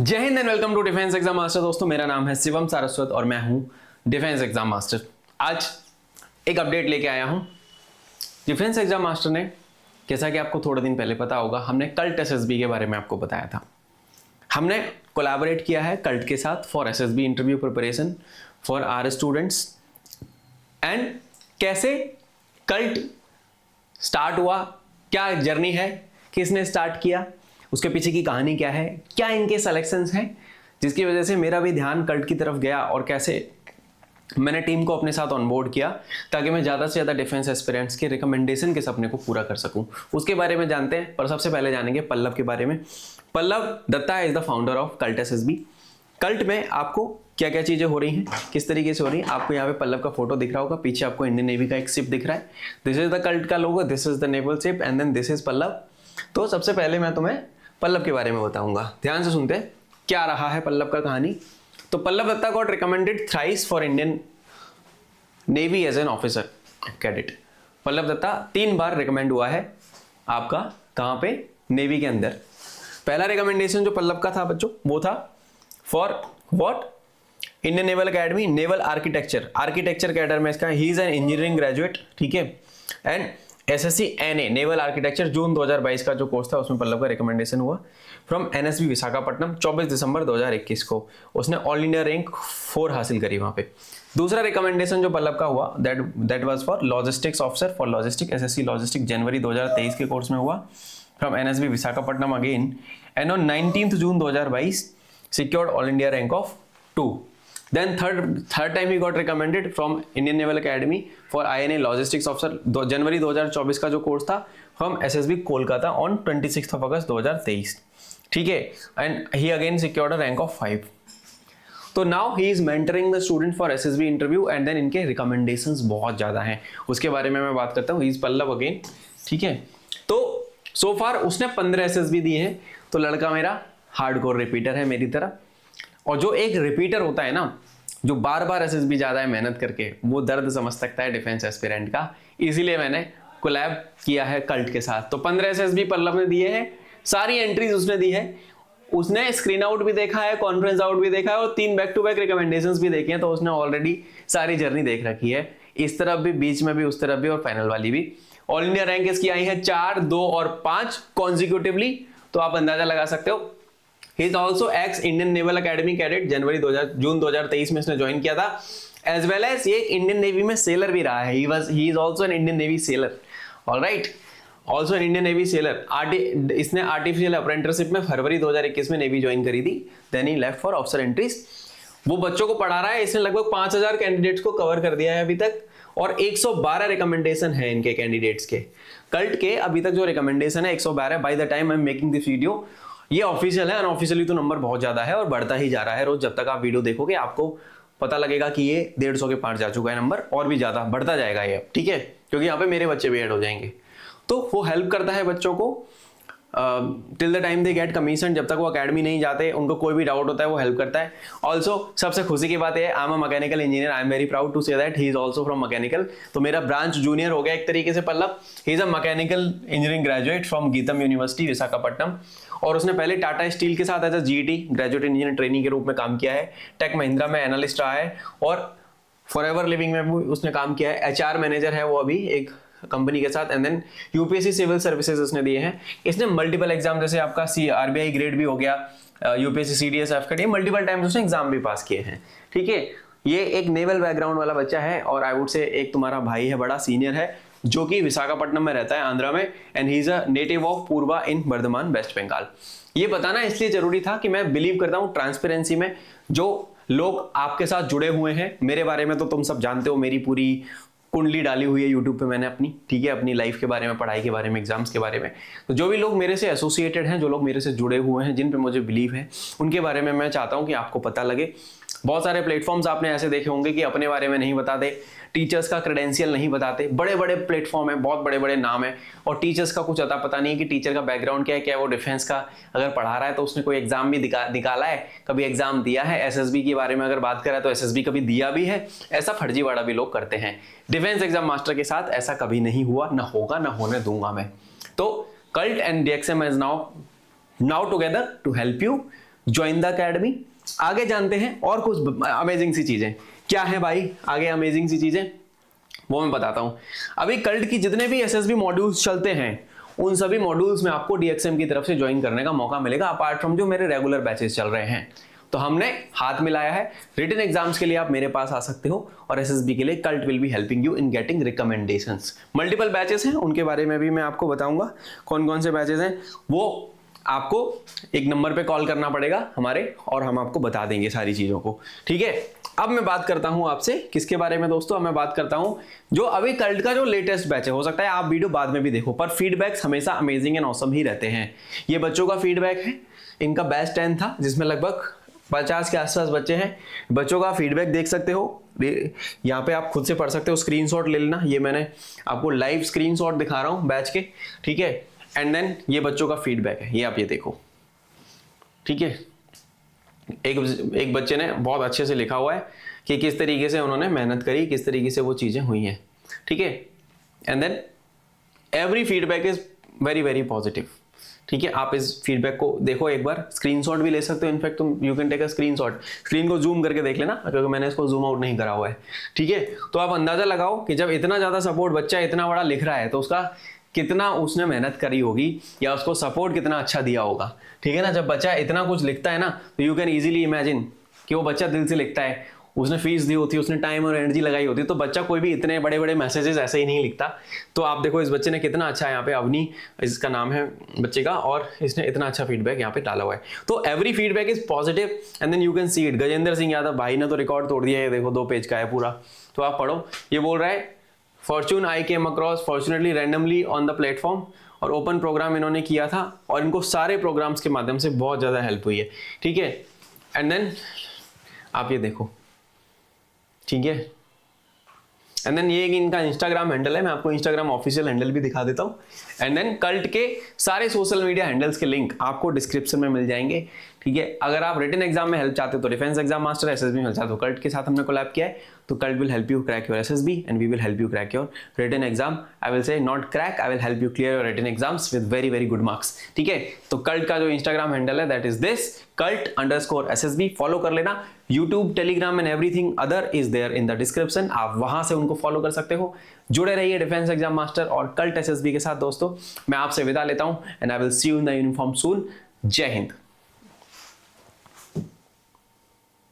जय Hind and welcome to Defence Exam Master. दोस्तों, मेरा नाम है शिवम सारस्वत और मैं हूं डिफेंस एग्जाम मास्टर। आज एक अपडेट लेके आया हूं। डिफेंस एग्जाम मास्टर ने, जैसा कि आपको थोड़े दिन पहले पता होगा, हमने कल्ट एसएसबी के बारे में आपको बताया था। हमने कोलैबोरेट किया है कल्ट के साथ for SSB interview preparation for our students. And कैसे कल्ट स्टार्ट हुआ, क्या जर्नी है, किसने स्टार्ट किया, उसके पीछे की कहानी क्या है, क्या इनके सिलेक्शंस हैं जिसकी वजह से मेरा भी ध्यान कल्ट की तरफ गया, और कैसे मैंने टीम को अपने साथ ऑनबोर्ड किया ताकि मैं ज़्यादा से ज़्यादा डिफेंस एस्पिरेंट्स के रिकमेंडेशन के सपने को पूरा कर सकूं। उसके बारे में जानते हैं, पर सबसे पहले जानेंगे पल्लव के बारे में। Pallav Datta is the founder of Cult SSB. Cult में आपको क्या क्या चीज़ें हो रही हैं, किस तरीके से हो रही हैं, आपको यहाँ पे पल्लव का फोटो दिख रहा होगा, पीछे आपको इंडियन नेवी का एक शिप दिख रहा है। दिस इज द कल्ट का logo, this is the naval ship and then this is Pallav. तो सबसे पहले मैं तुम्हें पल्लव के बारे में बताऊंगा, ध्यान से सुनते हैं क्या रहा है पल्लव का कहानी। तो Pallav Datta got recommended thrice for Indian Navy as an officer cadet. Pallav Datta 3 बार रिकमेंड हुआ है आपका, कहां पे, नेवी के अंदर। पहला रिकमेंडेशन जो पल्लव का था बच्चों, वो था for what, Indian Naval Academy naval architecture, architecture cadre में इसका, he is an engineering graduate, ठीक है। And SSC NA naval architecture June 2022 का जो कोर्स था उसमें पल्लव का रिकमेंडेशन हुआ फ्रॉम एनएसबी विशाखापट्टनम 24 दिसंबर 2021 को। उसने ऑल इंडिया रैंक 4 हासिल करी वहां पे। दूसरा रिकमेंडेशन जो पल्लव का हुआ that was for logistics officer for logistic, SSC logistic, जनवरी 2023 के कोर्स में हुआ from NSB Visakhapatnam again. And on 19 June 2022 secured all India rank of 2. Then third time he got recommended from Indian Naval Academy for INA Logistics Officer, जनवरी 2024 का जो course था from SSB Kolkata on 26th of August 2023, ठीक है। And he again secured a rank of 5. तो now he is mentoring the student for SSB interview and then इनके recommendations बहुत ज्यादा हैं, उसके बारे में मैं बात करता हूँ। ही इज पल्लव अगेन, ठीक है। तो सो फार उसने 15 एसएसबी दिए हैं, तो लड़का मेरा हार्डकोर रिपीटर है मेरी तरह। और जो एक रिपीटर होता है ना, जो बार बार एसएसबी ज्यादा है मेहनत करके, वो दर्द समझ सकता है डिफेंस एस्पिरेंट का। इसीलिए मैंने कोलैब किया है कल्ट के साथ। तो 15 एसएसबी पल्लव ने दिए हैं, सारी एंट्रीज उसने दी है, उसने स्क्रीन आउट भी देखा है, कॉन्फ्रेंस आउट भी देखा है, और 3 बैक टू बैक रिकमेंडेशंस भी देखे हैं। तो उसने ऑलरेडी सारी जर्नी देख रखी है, इस तरफ भी, बीच में भी, उस तरफ भी, और फाइनल वाली भी। ऑल इंडिया रैंक इसकी आई है 4, 2 और 5 कॉन्जिक्यूटिवली। तो आप अंदाजा लगा सकते हो। He is also ex Indian Naval Academy cadet, जून 2023 में इसने ज्वाइन किया था। एज वेल एज ये इंडियन नेवी में सेलर भी रहा है। he is also an Indian Navy sailor, all right, also an Indian Navy sailor। इसने आर्टिफिशियल अप्रेंटिसशिप में फरवरी 2021 में नेवी ज्वाइन करी थी। Then he left for officer entries. वो बच्चों को पढ़ा रहा है, इसने लगभग 5000 कैंडिडेट्स को कवर कर दिया है अभी तक, और 112 रिकमेंडेशन है इनके कैंडिडेट्स के। कल्ट के अभी तक जो रिकमेंडेशन है 112 by the time I am making this video. ये ऑफिशियल है, अनऑफिशियली तो नंबर बहुत ज्यादा है और बढ़ता ही जा रहा है रोज। जब तक आप वीडियो देखोगे आपको पता लगेगा कि ये 150 के पार जा चुका है नंबर, और भी ज्यादा बढ़ता जाएगा ये, ठीक है, क्योंकि यहाँ पे मेरे बच्चे भी ऐड हो जाएंगे। तो वो हेल्प करता है बच्चों को till the time they get commission. जब तक वो अकेडमी नहीं जाते, उनको कोई भी डाउट होता है वो हेल्प करता है। ऑल्सो सबसे खुशी की बात है, I am a mechanical engineer, I am very proud to say that he is also from mechanical. तो मेरा ब्रांच जूनियर हो गया एक तरीके से Pallav. He is a mechanical engineering graduate from GITAM university Visakhapatnam, और उसने पहले टाटा स्टील के साथ as a GET graduate engineer training के रूप में काम किया है। टेक महिंद्रा में एनालिस्ट रहा है, और फॉरएवर लिविंग में भी उसने काम किया है। एचआर मैनेजर है वो अभी एक कंपनी के साथ। And then UPSC civil services उसने दिए हैं। इसने मल्टीपल एग्जाम, जैसे आपका आरबीआई ग्रेड भी हो गया, यूपीएससी सीडीएसएफ का, मल्टीपल टाइम्स उसने एग्जाम भी पास किए हैं, ठीक है। ये एक नेवल बैकग्राउंड वाला बच्चा है, और आई वुड से एक तुम्हारा भाई है, बड़ा सीनियर है, जो कि विशाखापट्टनम में रहता है, आंध्रा में। And he is a native of Purba in Bardhaman, West Bengal. ये बताना इसलिए जरूरी था कि मैं बिलीव करता हूँ ट्रांसपेरेंसी में। जो लोग आपके साथ जुड़े हुए हैं, मेरे बारे में तो तुम सब जानते हो, मेरी पूरी कुंडली डाली हुई है यूट्यूब पे मैंने अपनी, ठीक है, अपनी लाइफ के बारे में, पढ़ाई के बारे में, एग्जाम्स के बारे में। तो जो भी लोग मेरे से एसोसिएटेड हैं, जो लोग मेरे से जुड़े हुए हैं, जिन पे मुझे बिलीव है, उनके बारे में मैं चाहता हूं कि आपको पता लगे। बहुत सारे प्लेटफॉर्म्स आपने ऐसे देखे होंगे कि अपने बारे में नहीं बताते, टीचर्स का क्रेडेंशियल नहीं बताते। बड़े बड़े प्लेटफॉर्म है, बहुत बड़े बड़े नाम है, और टीचर्स का कुछ अता पता नहीं है कि टीचर का बैकग्राउंड क्या है, क्या वो डिफेंस का अगर पढ़ा रहा है तो उसने कोई एग्जाम भी निकाला है, कभी एग्जाम दिया है। एसएसबी के बारे में अगर बात करें तो एसएसबी कभी दिया भी है, ऐसा फर्जीवाड़ा भी लोग करते हैं। डिफेंस एग्जाम मास्टर के साथ ऐसा कभी नहीं हुआ, ना होगा, ना होने दूंगा मैं। तो Cult and DXM is now together to help you join the academy. आगे जानते हैं और कुछ अमेजिंग सी चीजें। क्या है भाई आगे अमेजिंग सी चीजें, वो मैं बताता हूं। अभी कल्ट की जितने भी एसएसबी मॉड्यूल्स चलते हैं उन सभी मॉड्यूल्स में आपको डीएक्सएम की तरफ से ज्वाइन करने का मौका मिलेगा, अपार्ट फ्रॉम जो मेरे रेगुलर बैचेस चल रहे हैं। तो हमने हाथ मिलाया है। रिटन एग्जाम्स के लिए आप मेरे पास आ सकते हो और एसएसबी के लिए cult will be helping you in getting recommendations. Multiple batches हैं, उनके बारे में भी मैं आपको बताऊंगा कौन कौन से बैचेस हैं। वो आपको एक नंबर पे कॉल करना पड़ेगा हमारे, और हम आपको बता देंगे सारी चीजों को, ठीक है। अब मैं बात करता हूं आपसे किसके बारे में दोस्तों, अब मैं बात करता हूं जो अभी कल्ट का जो लेटेस्ट बैच है। हो सकता है आप वीडियो बाद में भी देखो, पर फीडबैक्स हमेशा अमेजिंग एंड ऑसम ही रहते हैं। ये बच्चों का फीडबैक है, इनका बैच 10 था जिसमें लगभग 50 के आसपास बच्चे हैं। बच्चों का फीडबैक देख सकते हो, यहाँ पे आप खुद से पढ़ सकते हो, स्क्रीनशॉट ले लेना। ये मैंने आपको लाइव स्क्रीनशॉट दिखा रहा हूँ बैच के, ठीक है। एंड देन ये बच्चों का फीडबैक है, ये आप ये देखो, ठीक है। एक बच्चे ने बहुत अच्छे से लिखा हुआ है कि किस तरीके से उन्होंने मेहनत करी, किस तरीके से वो चीजें हुई हैं, ठीक है। And then every feedback is very very positive, ठीक है। आप इस फीडबैक को देखो एक बार, स्क्रीनशॉट भी ले सकते हो। इनफैक्ट तुम you can take a screenshot, screen को जूम करके देख लेना क्योंकि मैंने इसको जूम आउट नहीं करा हुआ है, ठीक है। तो आप अंदाजा लगाओ कि जब इतना ज्यादा सपोर्ट बच्चा इतना बड़ा लिख रहा है तो उसका कितना उसने मेहनत करी होगी या उसको सपोर्ट कितना अच्छा दिया होगा, ठीक है ना। जब बच्चा इतना कुछ लिखता है ना तो यू कैन इजीली इमेजिन कि वो बच्चा दिल से लिखता है, उसने फीस दी होती है, उसने टाइम और एनर्जी लगाई होती है। तो बच्चा कोई भी इतने बड़े बड़े मैसेजेस ऐसे ही नहीं लिखता। तो आप देखो इस बच्चे ने कितना अच्छा, यहाँ पे अवनी इसका नाम है बच्चे का, और इसने इतना अच्छा फीडबैक यहाँ पे डाला हुआ है। तो every feedback is positive and then you can see it. Gajendra Singh Yadav भाई ने तो रिकॉर्ड तोड़ दिया है, देखो 2 पेज का है पूरा। तो आप पढ़ो, ये बोल रहा है Fortune I came across fortunately randomly on the platform, और ओपन प्रोग्राम इन्होंने किया था और इनको सारे प्रोग्राम्स के माध्यम से बहुत ज़्यादा हेल्प हुई है, ठीक है। एंड देन आप ये देखो, ठीक है। एंड देन ये इनका इंस्टाग्राम हैंडल है, मैं आपको इंस्टाग्राम ऑफिशियल हैंडल भी दिखा देता हूँ। एंड देन कल्ट के सारे सोशल मीडिया हैंडल्स के लिंक आपको डिस्क्रिप्शन में मिल जाएंगे, ठीक है। अगर आप रिटन एग्जाम में हेल्प चाहते हो तो डिफेंस एग्जाम मास्टर एसएसबी में हेल्प चाहते हो, कल्ट के साथ हमने कोलैब किया है। तो Cult will help you crack your SSB and we will help you crack your written exam. I will say not crack, I will help you clear your written exams with very very good marks, ठीक है। तो Cult का जो Instagram handle है that is this cult_SSB, follow कर लेना। YouTube, Telegram and everything other is there in the description, आप वहां से उनको फॉलो कर सकते हो। जुड़े रहिए डिफेंस एग्जाम मास्टर और कल्ट एसएसबी के साथ दोस्तों। मैं आपसे विदा लेता हूं and I will see you in the uniform soon. जय हिंद।